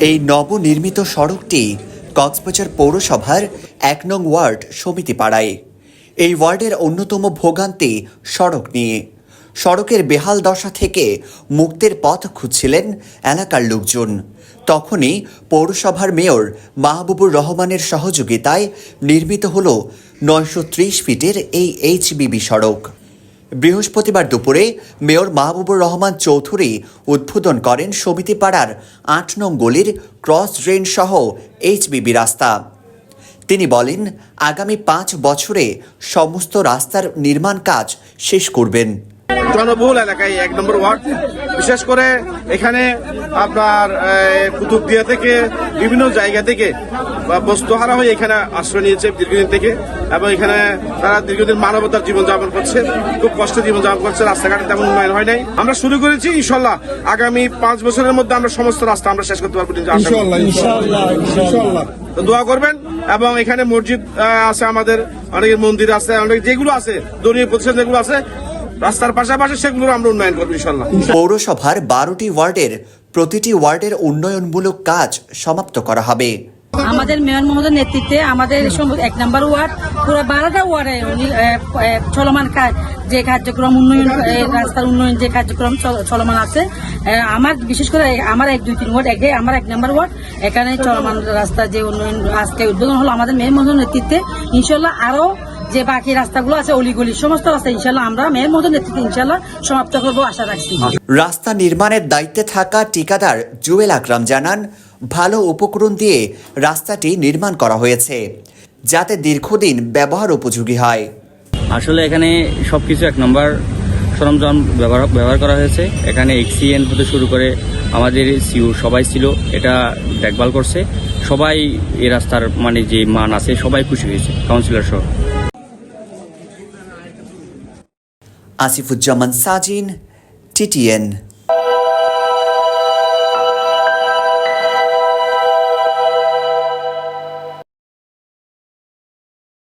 এই নবনির্মিত সড়কটি কক্সবাজার পৌরসভার ১ নং ওয়ার্ড সমিতিপাড়ায়। এই ওয়ার্ডের অন্যতম ভোগান্তি সড়ক নিয়ে। সড়কের বেহাল দশা থেকে মুক্তির পথ খুঁজছিলেন এলাকার লোকজন। তখনই পৌরসভার মেয়র মাহবুবুর রহমানের সহযোগিতায় নির্মিত হল ৯৩০ ফিটের এই এইচবিবি সড়ক। বৃহস্পতিবার দুপুরে মেয়র মাহবুবুর রহমান চৌধুরী উদ্বোধন করেন সমিতিপাড়ার ৮ নং গলির ক্রস ড্রেন সহ এইচবিবি রাস্তা। তিনি বলেন, আগামী ৫ বছরে সমস্ত রাস্তার নির্মাণ কাজ শেষ করবেন। জনবহুল এলাকায় ১ নম্বর ওয়ার্ড, বিশেষ করে এখানে আপনার কুতুবদিয়া থেকে বিভিন্ন জায়গা থেকে বস্তুহারা হয়ে এখানে আশ্রয় নিয়েছে দীর্ঘদিন থেকে, এবং এখানে তারা দীর্ঘদিন মানবতার জীবনযাপন করছে, খুব কষ্টে জীবনযাপন করছে। রাস্তাঘাটে তেমন উন্নয়ন হয় নাই। আমরা শুরু করেছি, ইনশাল্লাহ আগামী 5 বছরের মধ্যে আমরা সমস্ত রাস্তা আমরা শেষ করতে পারবো ইনশাল্লাহ। তো দোয়া করবেন। এবং এখানে মসজিদ আছে, আমাদের অনেক মন্দির আছে, অনেক যেগুলো আছে ধর্মীয় প্রতিষ্ঠান যেগুলো আছে রাস্তার পাশাপাশি সেগুলো আমরা উন্নয়ন করবো ইনশাল্লাহ। পৌরসভার ১২টি ওয়ার্ডের প্রতিটি ওয়ার্ডের উন্নয়নমূলক কাজ সমাপ্ত করা হবে। আমাদের মেয়র মহোদয়ের নেতৃত্বে আমাদের ১ নম্বর ওয়ার্ড পুরো ১২টা ওয়ার্ডে চলমান কাজ, যে কার্যক্রম উন্নয়ন, রাস্তার উন্নয়ন যে কার্যক্রম চলমান আছে। আমার বিশেষ করে আমার ১, ২, ৩ ওয়ার্ড, আমার ১ নম্বর ওয়ার্ড, এখানে চলমান রাস্তা যে উন্নয়ন আজকে উদ্বোধন হলো আমাদের মেয়র মহোদয়ের নেতৃত্বে। ইনশাল্লাহ আরো যে বাকি রাস্তাগুলো আছে, অলিগলি সমস্ত রাস্তা ইনশাল্লাহ আমরা মেয়র মহোদয়ের নেতৃত্বে ইনশাল্লাহ সমাপ্ত করবো আশা রাখছি। রাস্তা নির্মাণের দায়িত্বে থাকা ঠিকাদার জুয়েল আকরাম জানান, ভালো উপকরণ দিয়ে রাস্তাটি নির্মাণ করা হয়েছে যাতে দীর্ঘদিন ব্যবহার উপযোগী হয়। আসলে এখানে সবকিছু ১ নম্বর সরঞ্জাম ব্যবহার করা হয়েছে। এখানে এক্সিএন হতে শুরু করে আমাদের সিও সবাই ছিল, এটা দেখভাল করছে। সবাই এই রাস্তার মানে যে মান আছে সবাই খুশি হয়েছে, কাউন্সিলর সহ। আসিফুজ্জামান সাজিন, TTN।